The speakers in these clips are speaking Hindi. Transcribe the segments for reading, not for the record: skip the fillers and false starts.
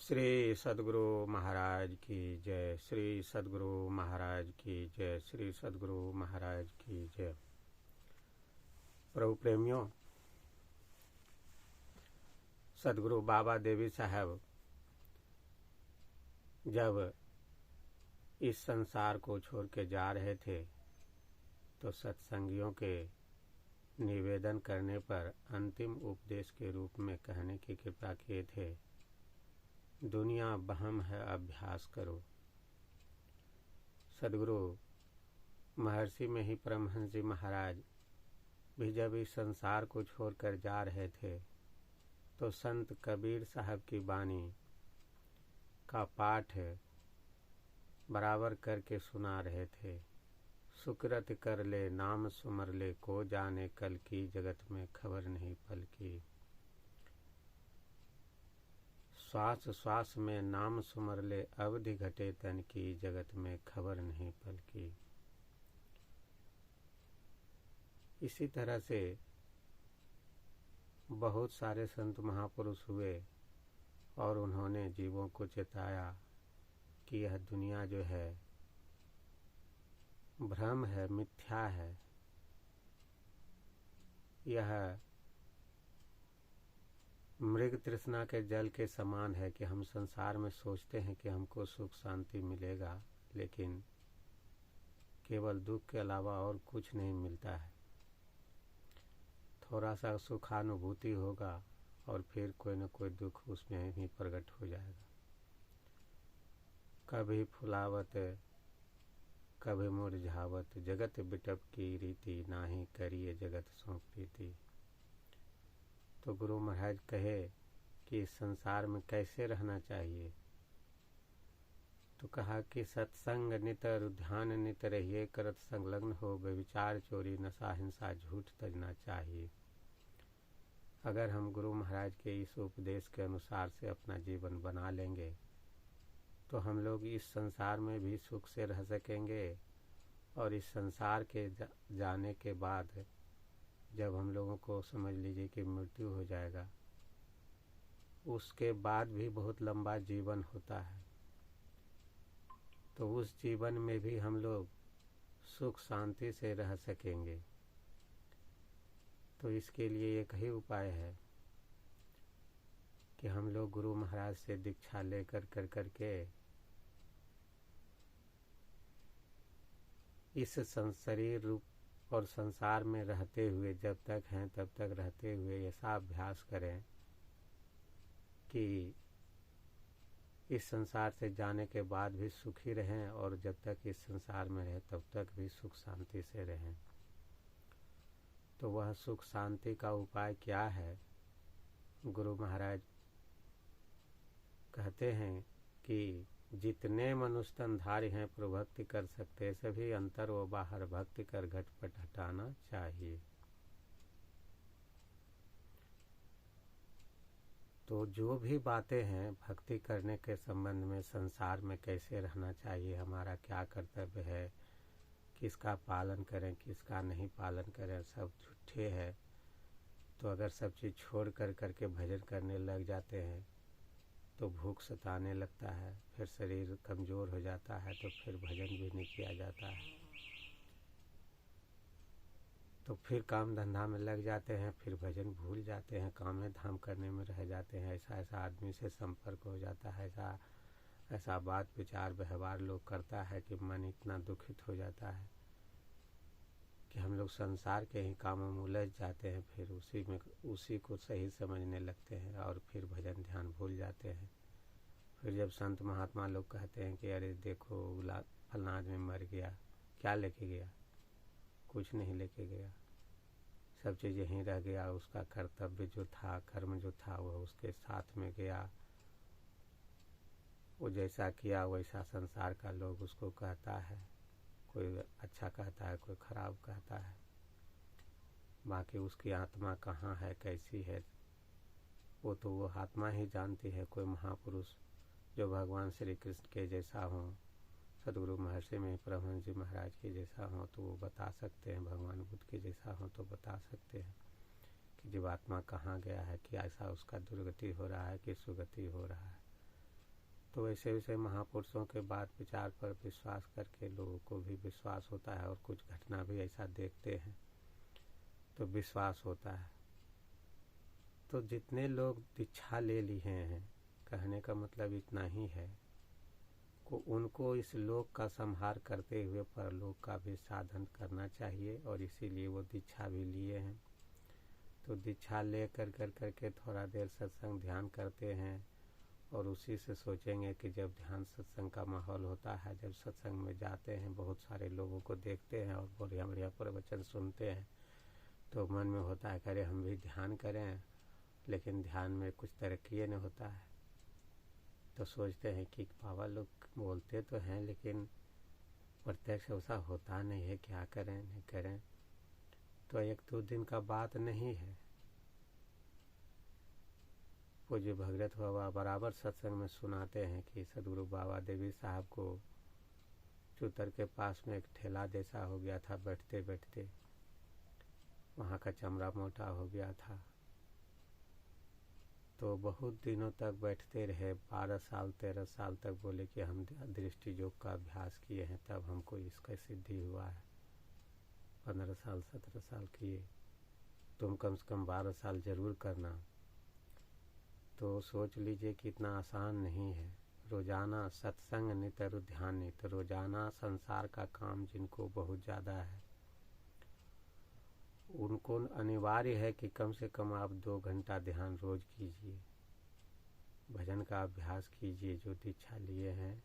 श्री सद्गुरु महाराज की जय। श्री सद्गुरु महाराज की जय। श्री सद्गुरु महाराज की जय। प्रभु प्रेमियों, सद्गुरु बाबा देवी साहब जब इस संसार को छोड़ के जा रहे थे तो सत्संगियों के निवेदन करने पर अंतिम उपदेश के रूप में कहने की कृपा किए थे, दुनिया बहम है, अभ्यास करो। सद्गुरु महर्षि में ही परमहंस जी महाराज भी जब इस संसार को छोड़कर जा रहे थे तो संत कबीर साहब की वाणी का पाठ बराबर करके सुना रहे थे। सुकृत कर ले नाम सुमर ले, को जाने कल की, जगत में खबर नहीं पल की। श्वास श्वास में नाम सुमर ले, अवधि घटे तन की, जगत में खबर नहीं पल की। इसी तरह से बहुत सारे संत महापुरुष हुए और उन्होंने जीवों को चेताया कि यह दुनिया जो है भ्रम है, मिथ्या है। यह मृग तृष्णा के जल के समान है कि हम संसार में सोचते हैं कि हमको सुख शांति मिलेगा, लेकिन केवल दुख के अलावा और कुछ नहीं मिलता है। थोड़ा सा सुखानुभूति होगा और फिर कोई न कोई दुख उसमें ही प्रकट हो जाएगा। कभी फुलावत कभी मुरझावत, जगत बिटप की रीति, नाही करिए जगत सो प्रीति। तो गुरु महाराज कहे कि इस संसार में कैसे रहना चाहिए, तो कहा कि सत्संग नितर, ध्यान नित रहिए, करत संलग्न हो, व्यभिचार चोरी नशा हिंसा झूठ तजना चाहिए। अगर हम गुरु महाराज के इस उपदेश के अनुसार से अपना जीवन बना लेंगे तो हम लोग इस संसार में भी सुख से रह सकेंगे और इस संसार के जाने के बाद जब हम लोगों को समझ लीजिए कि मृत्यु हो जाएगा, उसके बाद भी बहुत लंबा जीवन होता है। तो उस जीवन में भी हम लोग सुख शांति से रह सकेंगे। तो इसके लिए एक ही उपाय है कि हम लोग गुरु महाराज से दीक्षा लेकर करके इस शरीर रूप और संसार में रहते हुए, जब तक हैं तब तक रहते हुए ऐसा अभ्यास करें कि इस संसार से जाने के बाद भी सुखी रहें और जब तक इस संसार में रहे तब तक भी सुख शांति से रहें। तो वह सुख शांति का उपाय क्या है? गुरु महाराज कहते हैं कि जितने मनुष्य तनधारी हैं प्रभक्ति कर सकते, सभी अंतर व बाहर भक्ति कर घटपट हटाना चाहिए। तो जो भी बातें हैं भक्ति करने के संबंध में, संसार में कैसे रहना चाहिए, हमारा क्या कर्तव्य है, किसका पालन करें किसका नहीं पालन करें, सब झूठे है। तो अगर सब चीज़ छोड़ करके भजन करने लग जाते हैं तो भूख सताने लगता है, फिर शरीर कमज़ोर हो जाता है, तो फिर भजन भी नहीं किया जाता है। तो फिर काम धंधा में लग जाते हैं, फिर भजन भूल जाते हैं, काम में धाम करने में रह जाते हैं। ऐसा आदमी से संपर्क हो जाता है, ऐसा बात विचार व्यवहार लोग करता है कि मन इतना दुखित हो जाता है कि हम लोग संसार के ही कामों में उलझ जाते हैं, फिर उसी को सही समझने लगते हैं और फिर भजन ध्यान भूल जाते हैं। फिर जब संत महात्मा लोग कहते हैं कि अरे देखो फलाना आदमी मर गया, क्या लेके गया? कुछ नहीं लेके गया, सब चीज़ यहीं रह गया। उसका कर्तव्य जो था, कर्म जो था, वह उसके साथ में गया। वो जैसा किया वैसा संसार का लोग उसको कहता है, कोई अच्छा कहता है, कोई खराब कहता है। बाकी उसकी आत्मा कहाँ है, कैसी है, वो तो वो आत्मा ही जानती है। कोई महापुरुष जो भगवान श्री कृष्ण के जैसा हो, सद्गुरु महर्षि में परमहंस जी महाराज के जैसा हो तो वो बता सकते हैं, भगवान बुद्ध के जैसा हो तो बता सकते हैं कि जीवात्मा कहाँ गया है, कि ऐसा उसका दुर्गति हो रहा है कि सुगति हो रहा है। तो वैसे वैसे महापुरुषों के बात विचार पर विश्वास करके लोगों को भी विश्वास होता है, और कुछ घटना भी ऐसा देखते हैं तो विश्वास होता है। तो जितने लोग दीक्षा ले लिए हैं, कहने का मतलब इतना ही है को उनको इस लोक का संहार करते हुए परलोक का भी साधन करना चाहिए, और इसीलिए वो दीक्षा भी लिए हैं। तो दीक्षा ले करके थोड़ा देर सत्संग ध्यान करते हैं, और उसी से सोचेंगे कि जब ध्यान सत्संग का माहौल होता है, जब सत्संग में जाते हैं, बहुत सारे लोगों को देखते हैं और बढ़िया बढ़िया प्रवचन सुनते हैं, तो मन में होता है कि हम भी ध्यान करें, लेकिन ध्यान में कुछ तरक्की नहीं होता है। तो सोचते हैं कि बाबा लोग बोलते तो हैं लेकिन प्रत्यक्ष ऐसा होता नहीं है, क्या करें नहीं करें। तो 1-2 दिन का बात नहीं है। पूज्य भगीरथ बाबा बराबर सत्संग में सुनाते हैं कि सदगुरु बाबा देवी साहब को चूतर के पास में एक ठेला जैसा हो गया था, बैठते बैठते वहाँ का चमड़ा मोटा हो गया था। तो बहुत दिनों तक बैठते रहे, 12 साल 13 साल तक। बोले कि हम दृष्टि योग का अभ्यास किए हैं, तब हमको इसका सिद्धि हुआ है। 15 साल 17 साल किए, तुम कम से कम 12 साल जरूर करना। तो सोच लीजिए कि इतना आसान नहीं है। रोजाना सत्संग नित और ध्यान नित, रोजाना संसार का काम जिनको बहुत ज़्यादा है, उनको अनिवार्य है कि कम से कम आप 2 घंटा ध्यान रोज कीजिए, भजन का अभ्यास कीजिए। जो दीक्षा लिए हैं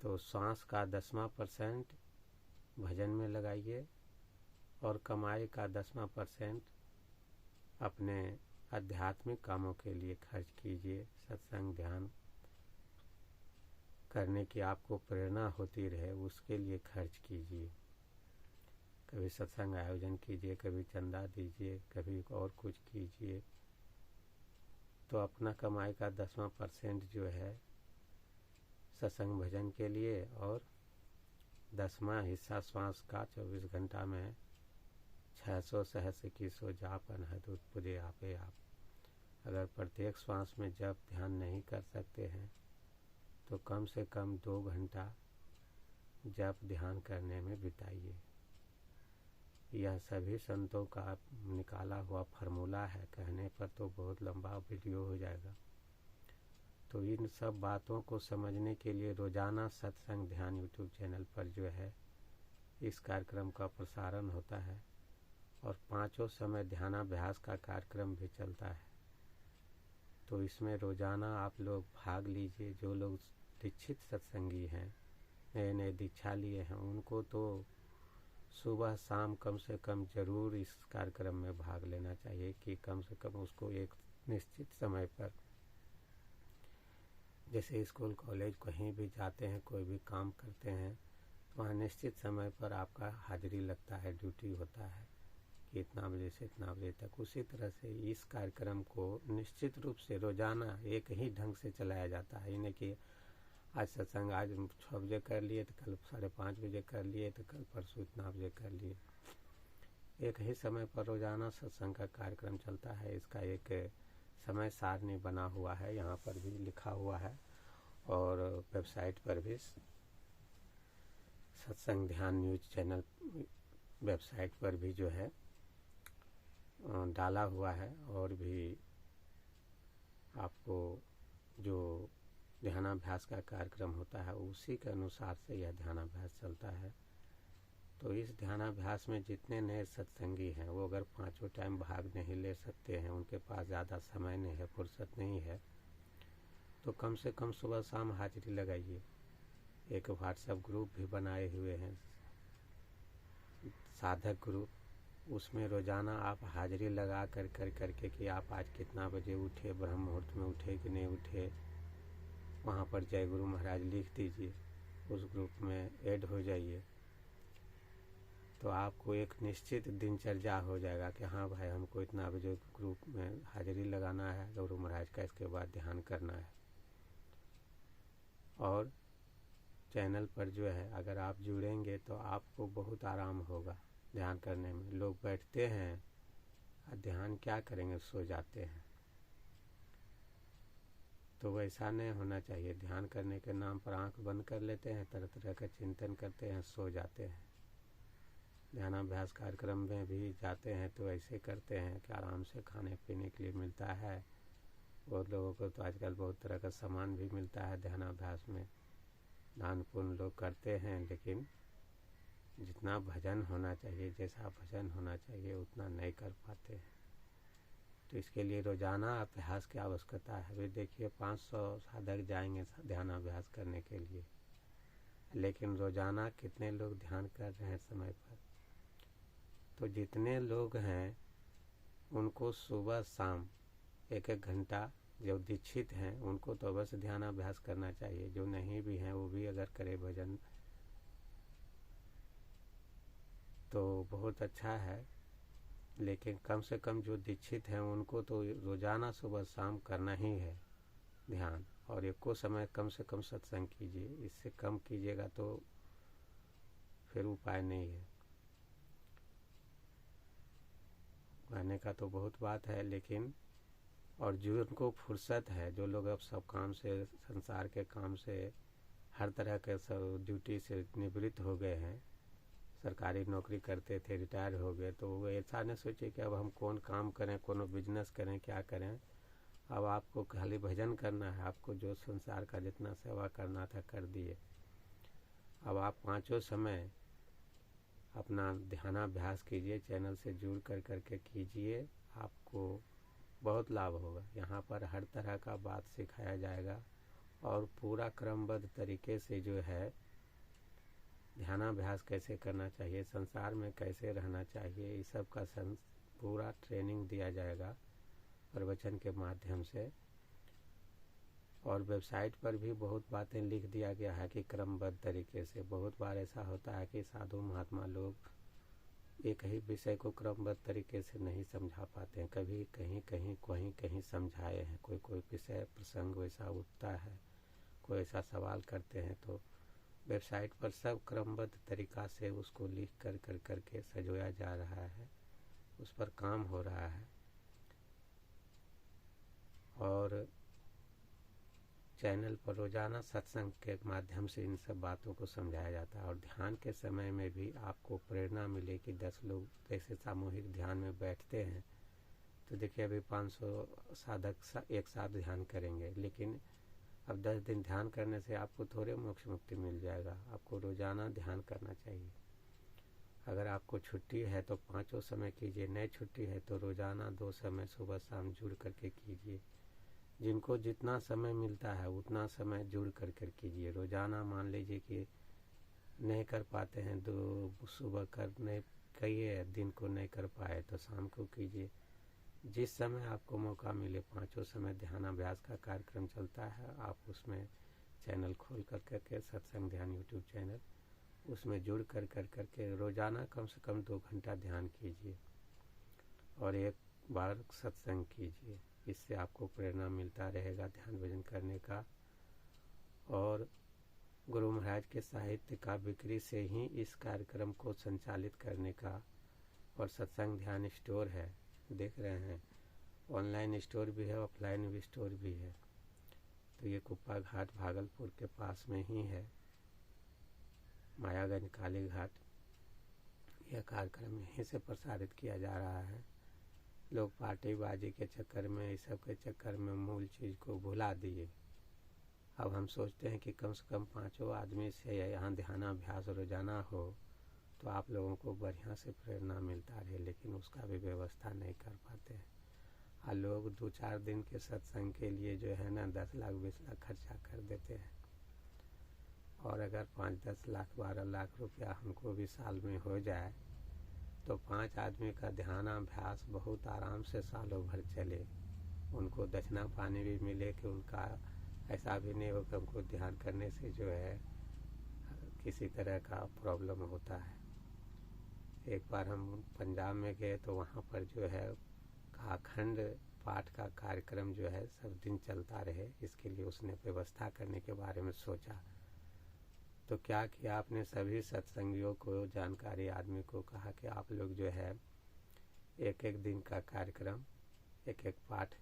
तो सांस का 10% भजन में लगाइए, और कमाई का 10% अपने आध्यात्मिक कामों के लिए खर्च कीजिए। सत्संग ध्यान करने की आपको प्रेरणा होती रहे, उसके लिए खर्च कीजिए। कभी सत्संग आयोजन कीजिए, कभी चंदा दीजिए, कभी और कुछ कीजिए। तो अपना कमाई का 10वां% जो है सत्संग भजन के लिए, और 10वां हिस्सा श्वास का 24 घंटा में 600 सहस्र 2100 जाप अनहद पूजे आपे आप। अगर प्रत्येक श्वास में जब ध्यान नहीं कर सकते हैं तो कम से कम 2 घंटा जप ध्यान करने में बिताइए। यह सभी संतों का निकाला हुआ फार्मूला है, कहने पर तो बहुत लंबा वीडियो हो जाएगा। तो इन सब बातों को समझने के लिए रोजाना सत्संग ध्यान यूट्यूब चैनल पर जो है इस कार्यक्रम का प्रसारण होता है, और 5 समय ध्यानाभ्यास का कार्यक्रम भी चलता है। तो इसमें रोजाना आप लोग भाग लीजिए। जो लोग दीक्षित सत्संगी हैं, नए नए दीक्षा लिए हैं, उनको तो सुबह शाम कम से कम जरूर इस कार्यक्रम में भाग लेना चाहिए, कि कम से कम उसको एक निश्चित समय पर, जैसे स्कूल कॉलेज कहीं भी जाते हैं, कोई भी काम करते हैं, तो वहाँ निश्चित समय पर आपका हाजिरी लगता है, ड्यूटी होता है कि इतना बजे से इतना बजे तक। उसी तरह से इस कार्यक्रम को निश्चित रूप से रोजाना एक ही ढंग से चलाया जाता है। यानी कि आज सत्संग आज 6 बजे कर लिए तो कल 5:30 बजे कर लिए, तो कल परसों इतना बजे कर लिए। एक ही समय पर रोजाना सत्संग का कार्यक्रम चलता है। इसका एक समय सारणी बना हुआ है, यहाँ पर भी लिखा हुआ है, और वेबसाइट पर भी सत्संग ध्यान न्यूज चैनल वेबसाइट पर भी जो है डाला हुआ है। और भी आपको जो ध्यानाभ्यास का कार्यक्रम होता है उसी के अनुसार से यह ध्यानाभ्यास चलता है। तो इस ध्यानाभ्यास में जितने नए सत्संगी हैं वो अगर 5 टाइम भाग नहीं ले सकते हैं, उनके पास ज़्यादा समय नहीं है, फुर्सत नहीं है, तो कम से कम सुबह शाम हाजिरी लगाइए। एक व्हाट्सएप ग्रुप भी बनाए हुए हैं, साधक ग्रुप, उसमें रोजाना आप हाजिरी लगा करके कि आप आज कितना बजे उठे, ब्रह्म मुहूर्त में उठे कि नहीं उठे, वहाँ पर जय गुरु महाराज लिख दीजिए, उस ग्रुप में ऐड हो जाइए। तो आपको एक निश्चित दिनचर्या हो जाएगा कि हाँ भाई हमको इतना बजे ग्रुप में हाजिरी लगाना है गुरु महाराज का, इसके बाद ध्यान करना है। और चैनल पर जो है अगर आप जुड़ेंगे तो आपको बहुत आराम होगा ध्यान करने में। लोग बैठते हैं और ध्यान क्या करेंगे, सो जाते हैं। तो वैसा नहीं होना चाहिए। ध्यान करने के नाम पर आंख बंद कर लेते हैं, तरह तरह का चिंतन करते हैं, सो जाते हैं। ध्यानाभ्यास कार्यक्रम में भी जाते हैं तो ऐसे करते हैं कि आराम से खाने पीने के लिए मिलता है। बहुत लोगों को तो आजकल बहुत तरह का सामान भी मिलता है ध्यानाभ्यास में। दान पुण्य लोग करते हैं, लेकिन जितना भजन होना चाहिए, जैसा भजन होना चाहिए उतना नहीं कर पाते हैं। तो इसके लिए रोजाना अभ्यास की आवश्यकता है। अभी देखिए 500 साधक जाएंगे ध्यानाभ्यास करने के लिए, लेकिन रोजाना कितने लोग ध्यान कर रहे हैं समय पर? तो जितने लोग हैं उनको सुबह शाम 1-1 घंटा, जो दीक्षित हैं उनको तो अवश्य ध्यानाभ्यास करना चाहिए। जो नहीं भी हैं वो भी अगर करे भजन तो बहुत अच्छा है, लेकिन कम से कम जो दीक्षित हैं उनको तो रोजाना सुबह शाम करना ही है ध्यान। और एको समय कम से कम सत्संग कीजिए। इससे कम कीजिएगा तो फिर उपाय नहीं है। कहने का तो बहुत बात है, लेकिन और जिनको फुर्सत है, जो लोग अब सब काम से, संसार के काम से, हर तरह के सब ड्यूटी से निवृत्त हो गए हैं, सरकारी नौकरी करते थे रिटायर हो गए, तो वो ऐसा न सोचे कि अब हम कौन काम करें, कौन बिजनेस करें, क्या करें। अब आपको खाली भजन करना है। आपको जो संसार का जितना सेवा करना था कर दिए। अब आप 5 समय अपना ध्यानाभ्यास कीजिए, चैनल से जुड़ कर करके कीजिए, आपको बहुत लाभ होगा। यहाँ पर हर तरह का बात सिखाया जाएगा और पूरा क्रमबद्ध तरीके से जो है ध्यानाभ्यास कैसे करना चाहिए, संसार में कैसे रहना चाहिए, इस सब का पूरा ट्रेनिंग दिया जाएगा प्रवचन के माध्यम से। और वेबसाइट पर भी बहुत बातें लिख दिया गया है कि क्रमबद्ध तरीके से। बहुत बार ऐसा होता है कि साधु महात्मा लोग एक ही विषय को क्रमबद्ध तरीके से नहीं समझा पाते हैं। कभी कहीं समझाए हैं, कोई विषय प्रसंग वैसा उठता है, कोई ऐसा सवाल करते हैं, तो वेबसाइट पर सब क्रमबद्ध तरीका से उसको लिख कर करके सजोया जा रहा है, उस पर काम हो रहा है। और चैनल पर रोजाना सत्संग के माध्यम से इन सब बातों को समझाया जाता है। और ध्यान के समय में भी आपको प्रेरणा मिले कि 10 लोग जैसे सामूहिक ध्यान में बैठते हैं, तो देखिए अभी 500 साधक एक साथ ध्यान करेंगे, लेकिन अब 10 दिन ध्यान करने से आपको थोड़े मोक्ष मुक्ति मिल जाएगा। आपको रोजाना ध्यान करना चाहिए। अगर आपको छुट्टी है तो 5 समय कीजिए, नहीं छुट्टी है तो रोजाना 2 समय सुबह शाम जुड़ करके कीजिए। जिनको जितना समय मिलता है उतना समय जुड़ कर कीजिए। रोजाना मान लीजिए कि नहीं कर पाते हैं तो सुबह करने कहिए, दिन को नहीं कर पाए तो शाम को कीजिए। जिस समय आपको मौका मिले 5 समय ध्यानाभ्यास का कार्यक्रम चलता है, आप उसमें चैनल खोल कर करके सत्संग ध्यान यूट्यूब चैनल, उसमें जुड़ कर करके रोजाना कम से कम 2 घंटा ध्यान कीजिए और 1 बार सत्संग कीजिए। इससे आपको प्रेरणा मिलता रहेगा ध्यान भजन करने का। और गुरु महाराज के साहित्य का बिक्री से ही इस कार्यक्रम को संचालित करने का। और सत्संग ध्यान स्टोर है, देख रहे हैं, ऑनलाइन स्टोर भी है, ऑफलाइन भी स्टोर भी है। तो ये कुप्पा घाट भागलपुर के पास में ही है, मायागंज काली घाट। यह कार्यक्रम यहीं से प्रसारित किया जा रहा है। लोग पार्टीबाजी के चक्कर में, इस सब के चक्कर में मूल चीज़ को भुला दिए। अब हम सोचते हैं कि कम से कम 5 आदमी से यहाँ ध्यानाभ्यास रोजाना हो तो आप लोगों को बढ़िया से प्रेरणा मिलता रहे, लेकिन उसका भी व्यवस्था नहीं कर पाते हैं। और लोग 2-4 दिन के सत्संग के लिए जो है ना 10 लाख 20 लाख खर्चा कर देते हैं। और अगर 5-10 लाख 12 लाख रुपया हमको भी साल में हो जाए तो 5 आदमी का ध्यानाभ्यास बहुत आराम से सालों भर चले। उनको दक्षिणा पानी भी मिले कि उनका ऐसा भी नहीं हो कि हमको ध्यान करने से जो है किसी तरह का प्रॉब्लम होता है। एक बार हम पंजाब में गए तो वहाँ पर जो है अखंड पाठ का कार्यक्रम जो है सब दिन चलता रहे, इसके लिए उसने व्यवस्था करने के बारे में सोचा। तो क्या किया, आपने सभी सत्संगियों को, जानकारी आदमी को कहा कि आप लोग जो है 1-1 दिन का कार्यक्रम, 1-1 पाठ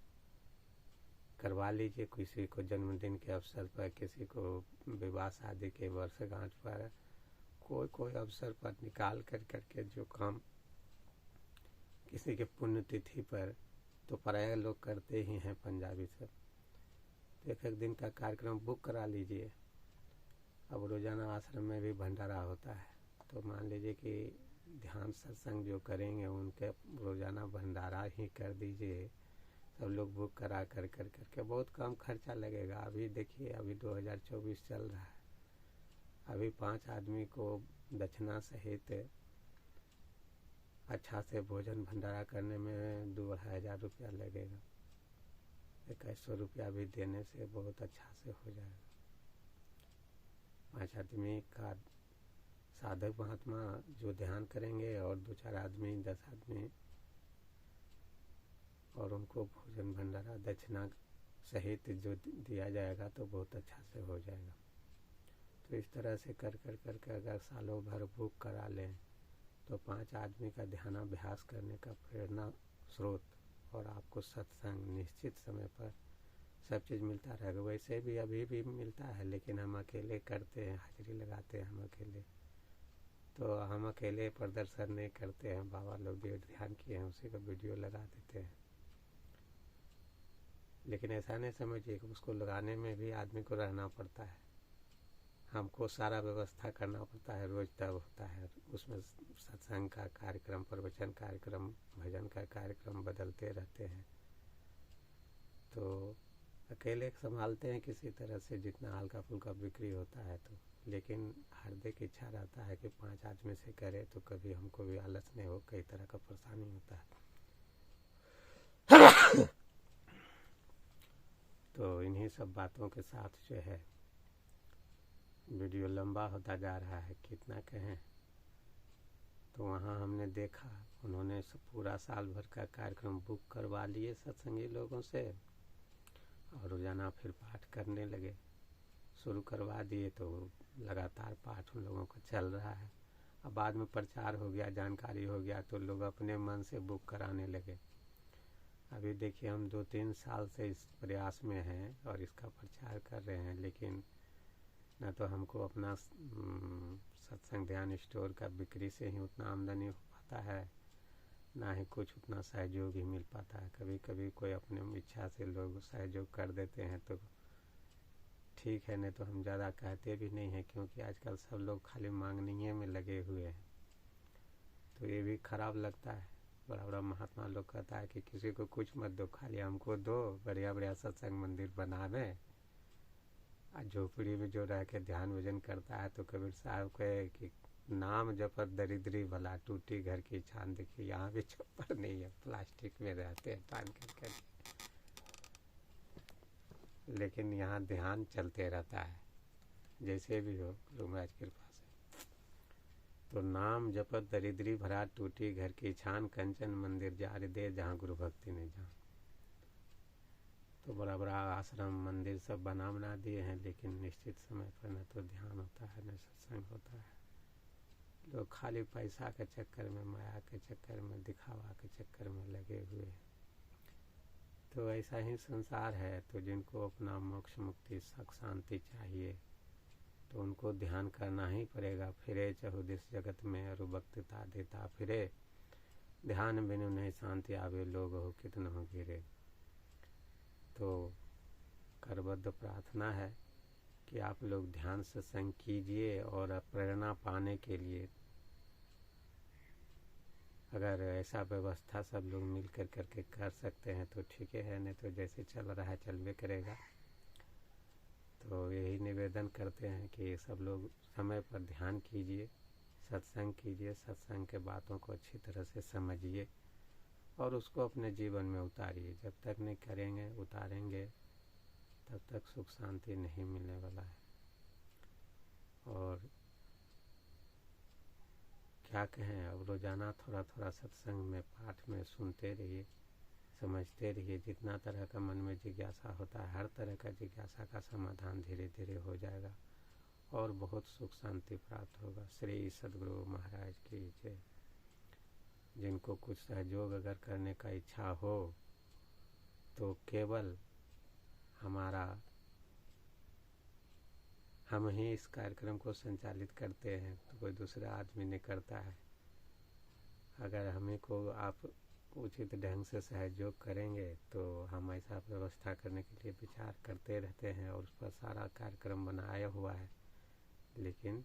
करवा लीजिए। किसी को जन्मदिन के अवसर पर, किसी को विवाह शादी के वर्षगांठ पर, कोई अवसर पर निकाल कर करके जो काम, किसी के पुण्यतिथि पर, तो प्राय लोग करते ही हैं पंजाबी सब। तो एक दिन का कार्यक्रम बुक करा लीजिए। अब रोजाना आश्रम में भी भंडारा होता है, तो मान लीजिए कि ध्यान सत्संग जो करेंगे उनके रोजाना भंडारा ही कर दीजिए। सब लोग बुक करा कर करके बहुत कम खर्चा लगेगा। अभी देखिए, अभी 2024 चल रहा है, अभी 5 आदमी को दक्षिणा सहित अच्छा से भोजन भंडारा करने में 2-2,500 रुपया लगेगा। 2100 रुपया भी देने से बहुत अच्छा से हो जाएगा। 5 आदमी का साधक महात्मा जो ध्यान करेंगे और 2-4 आदमी, 10 आदमी, और उनको भोजन भंडारा दक्षिणा सहित जो दिया जाएगा तो बहुत अच्छा से हो जाएगा। तो इस तरह से कर अगर सालों भर बुक करा लें तो 5 आदमी का ध्यानाभ्यास करने का प्रेरणा स्रोत और आपको सत्संग निश्चित समय पर सब चीज़ मिलता रहेगा। वैसे भी अभी भी मिलता है, लेकिन हम अकेले करते हैं, हाजिरी लगाते हैं हम अकेले। तो हम अकेले प्रदर्शन नहीं करते हैं। बाबा लोग जो ध्यान किए हैं उसी का वीडियो लगा देते हैं। लेकिन ऐसा नहीं समझिए कि उसको लगाने में भी आदमी को रहना पड़ता है। हमको सारा व्यवस्था करना पड़ता है। रोज तब होता है, उसमें सत्संग का कार्यक्रम, प्रवचन कार्यक्रम, भजन का कार्यक्रम बदलते रहते हैं। तो अकेले संभालते हैं किसी तरह से, जितना हल्का फुल्का बिक्री होता है। तो लेकिन हार्दिक इच्छा रहता है कि 5 आदमी से करे तो कभी हमको भी आलस नहीं हो। कई तरह का परेशानी होता है। तो इन्हीं सब बातों के साथ जो है वीडियो लंबा होता जा रहा है, कितना कहें। तो वहाँ हमने देखा, उन्होंने पूरा साल भर का कार्यक्रम बुक करवा लिए सत्संगी लोगों से, और रोजाना फिर पाठ करने लगे। शुरू करवा दिए तो लगातार पाठ उन लोगों का चल रहा है। अब बाद में प्रचार हो गया, जानकारी हो गया, तो लोग अपने मन से बुक कराने लगे। अभी देखिए, हम 2-3 साल से इस प्रयास में हैं और इसका प्रचार कर रहे हैं, लेकिन ना तो हमको अपना सत्संग ध्यान स्टोर का बिक्री से ही उतना आमदनी हो पाता है, ना ही कुछ उतना सहयोग ही मिल पाता है। कभी कभी कोई अपने इच्छा से लोग सहयोग कर देते हैं तो ठीक है, नहीं तो हम ज़्यादा कहते भी नहीं हैं, क्योंकि आजकल सब लोग खाली मांगने में लगे हुए हैं। तो ये भी खराब लगता है। बड़ा बड़ा महात्मा लोग कहता है कि किसी को कुछ मत दो, खाली हमको दो, बढ़िया बढ़िया सत्संग मंदिर बनावे। झोपड़ी में जो रह के ध्यान भजन करता है, तो कबीर साहब कहे कि नाम जपत दरिद्री भला, टूटी घर की छान। देखिए, यहाँ भी छप्पर नहीं है, प्लास्टिक में रहते हैं टान कर, लेकिन यहाँ ध्यान चलते रहता है। जैसे भी हो, गुरु महाराज की कृपा से। तो नाम जपत दरिद्री भरा, टूटी घर की छान, कंचन मंदिर जार दे, जहाँ गुरु भक्ति नहीं जान। तो बड़ा बड़ा आश्रम मंदिर सब बना दिए हैं, लेकिन निश्चित समय पर न तो ध्यान होता है न सत्संग होता है। लोग खाली पैसा के चक्कर में, माया के चक्कर में, दिखावा के चक्कर में लगे हुए हैं। तो ऐसा ही संसार है। तो जिनको अपना मोक्ष मुक्ति सुख शांति चाहिए तो उनको ध्यान करना ही पड़ेगा। फिरे चहुदिस जगत में अरु भक्तिता देता फिरे, ध्यान बिनु नहीं शांति आवे, लोग हो कितना हो गिरे। तो करबद्ध प्रार्थना है कि आप लोग ध्यान सत्संग कीजिए, और प्रेरणा पाने के लिए अगर ऐसा व्यवस्था सब लोग मिल कर करके कर सकते हैं तो ठीक है, नहीं तो जैसे चल रहा है चलवे करेगा। तो यही निवेदन करते हैं कि सब लोग समय पर ध्यान कीजिए, सत्संग कीजिए, सत्संग के बातों को अच्छी तरह से समझिए और उसको अपने जीवन में उतारिए। जब तक नहीं करेंगे, उतारेंगे, तब तक सुख शांति नहीं मिलने वाला है। और क्या कहें, अब रोजाना थोड़ा थोड़ा सत्संग में, पाठ में सुनते रहिए, समझते रहिए। जितना तरह का मन में जिज्ञासा होता है, हर तरह का जिज्ञासा का समाधान धीरे धीरे हो जाएगा और बहुत सुख शांति प्राप्त होगा। श्री सद्गुरु महाराज की जय। जिनको कुछ सहयोग अगर करने का इच्छा हो तो केवल हमारा हम ही इस कार्यक्रम को संचालित करते हैं, तो कोई दूसरा आदमी नहीं करता है। अगर हमें को आप उचित ढंग से सहयोग करेंगे तो हम ऐसा व्यवस्था करने के लिए विचार करते रहते हैं और उस पर सारा कार्यक्रम बनाया हुआ है। लेकिन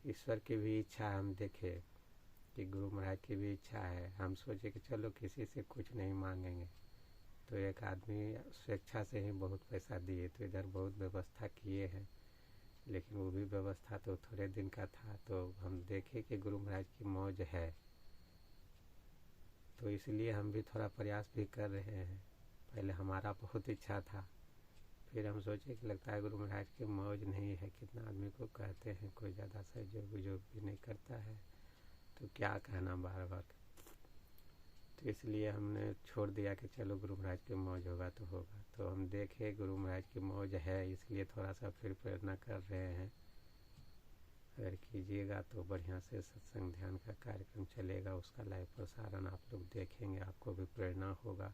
ईश्वर की भी इच्छा हम देखें कि गुरु महाराज की भी इच्छा है। हम सोचे कि चलो किसी से कुछ नहीं मांगेंगे, तो एक आदमी स्वेच्छा से ही बहुत पैसा दिए, तो इधर बहुत व्यवस्था किए हैं। लेकिन वो भी व्यवस्था तो थोड़े दिन का था, तो हम देखे कि गुरु महाराज की मौज है, तो इसलिए हम भी थोड़ा प्रयास भी कर रहे हैं। पहले हमारा बहुत इच्छा था, फिर हम सोचे कि लगता है गुरु महाराज की मौज नहीं है। कितना आदमी को कहते हैं, कोई ज़्यादा सहयोग भी नहीं करता है, तो क्या कहना बार बार। तो इसलिए हमने छोड़ दिया कि चलो गुरु महाराज की मौज होगा तो होगा। तो हम देखे गुरु महाराज की मौज है, इसलिए थोड़ा सा फिर प्रेरणा कर रहे हैं। अगर कीजिएगा तो बढ़िया से सत्संग ध्यान का कार्यक्रम चलेगा, उसका लाइव प्रसारण आप लोग देखेंगे, आपको भी प्रेरणा होगा।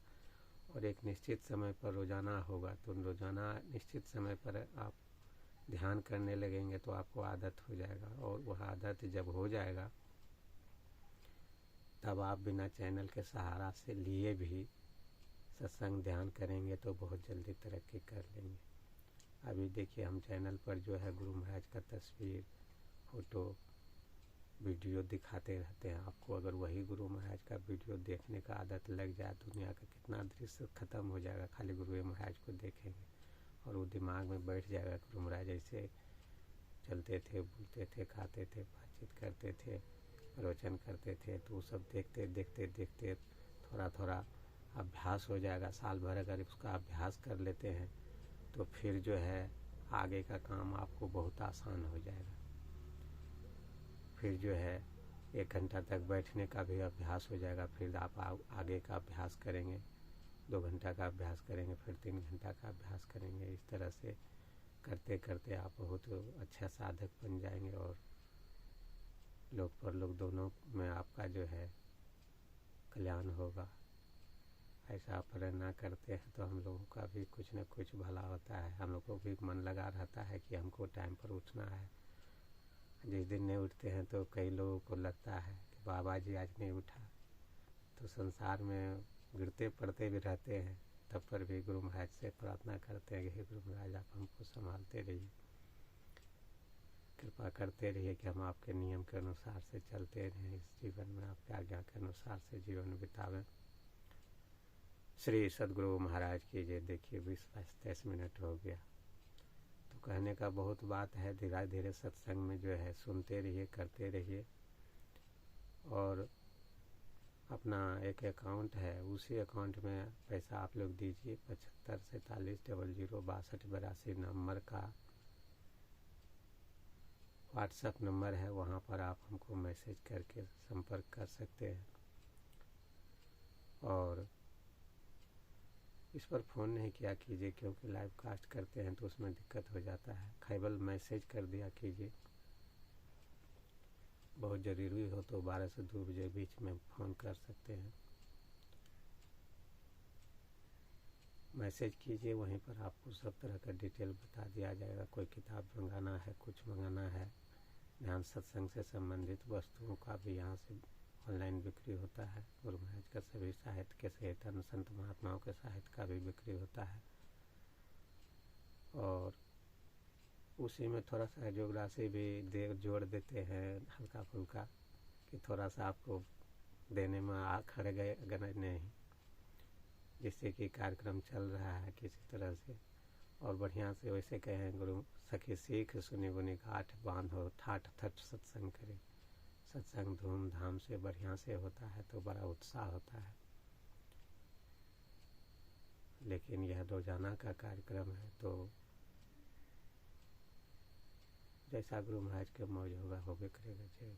और एक निश्चित समय पर रोज़ाना होगा, तो रोज़ाना निश्चित समय पर आप ध्यान करने लगेंगे तो आपको आदत हो जाएगा। और वह आदत जब हो जाएगा तब आप बिना चैनल के सहारा से लिए भी सत्संग ध्यान करेंगे तो बहुत जल्दी तरक्की कर लेंगे। अभी देखिए हम चैनल पर जो है गुरु महाराज का तस्वीर, फोटो, वीडियो दिखाते रहते हैं आपको। अगर वही गुरु महाराज का वीडियो देखने का आदत लग जाए, दुनिया का कितना दृश्य खत्म हो जाएगा, खाली गुरु महाराज को देखेंगे और वो दिमाग में बैठ जाएगा। गुरु महाराज ऐसे चलते थे, बोलते थे, खाते थे, बातचीत करते थे, प्रवचन करते थे, तो वो सब देखते देखते देखते थोड़ा थोड़ा अभ्यास हो जाएगा। साल भर अगर उसका अभ्यास कर लेते हैं तो फिर जो है आगे का काम आपको बहुत आसान हो जाएगा। फिर जो है 1 घंटा तक बैठने का भी अभ्यास हो जाएगा। फिर आप आगे का अभ्यास करेंगे, 2 घंटा का अभ्यास करेंगे, फिर 3 घंटा का अभ्यास करेंगे। इस तरह से करते करते आप बहुत अच्छा साधक बन जाएंगे और लोक परलोक दोनों में आपका जो है कल्याण होगा। ऐसा प्रेरणा करते हैं तो हम लोगों का भी कुछ न कुछ भला होता है। हम लोग को भी मन लगा रहता है कि हमको टाइम पर उठना है। जिस दिन नहीं उठते हैं तो कई लोगों को लगता है कि बाबा जी आज नहीं उठा, तो संसार में गिरते पड़ते भी रहते हैं, तब पर भी गुरु महाराज से प्रार्थना करते हैं कि हे गुरु महाराज आप हमको संभालते रहिए, कृपा करते रहिए कि हम आपके नियम के अनुसार से चलते रहें, इस जीवन में आपके आज्ञा के अनुसार से जीवन बितावें। श्री सद्गुरु महाराज की जय। देखिए 20-23 मिनट हो गया, तो कहने का बहुत बात है। धीरे धीरे सत्संग में जो है सुनते रहिए, करते रहिए। और अपना एक अकाउंट है, उसी अकाउंट में पैसा आप लोग दीजिए। 75 47 00 62 82 नंबर का व्हाट्सएप नंबर है, वहाँ पर आप हमको मैसेज करके संपर्क कर सकते हैं। और इस पर फ़ोन नहीं किया कीजिए, क्योंकि लाइव कास्ट करते हैं तो उसमें दिक्कत हो जाता है। केवल मैसेज कर दिया कीजिए। बहुत ज़रूरी हो तो 12 से 2 बजे बीच में फ़ोन कर सकते हैं। मैसेज कीजिए, वहीं पर आपको सब तरह का डिटेल बता दिया जाएगा। कोई किताब मंगाना है, कुछ मंगाना है, ध्यान सत्संग से संबंधित वस्तुओं का भी यहाँ से ऑनलाइन बिक्री होता है। गुरु महाराज का सभी साहित्य के सहित अन्य संत महात्माओं के साहित्य का भी बिक्री होता है। और उसी में थोड़ा सहयोग राशि भी जोड़ देते हैं हल्का फुल्का, कि थोड़ा सा आपको देने में खड़ गए अगर नहीं, जिससे कि कार्यक्रम चल रहा है किसी तरह से और बढ़िया से। वैसे कहें गुरु सखी सीख सुनी बुनी घाट बांधो, ठाठ थट सत्संग करे। सत्संग धूमधाम से बढ़िया से होता है तो बड़ा उत्साह होता है। लेकिन यह रोजाना का कार्यक्रम है, तो जैसा गुरु महाराज के मौज होगा होबे करेगा। जय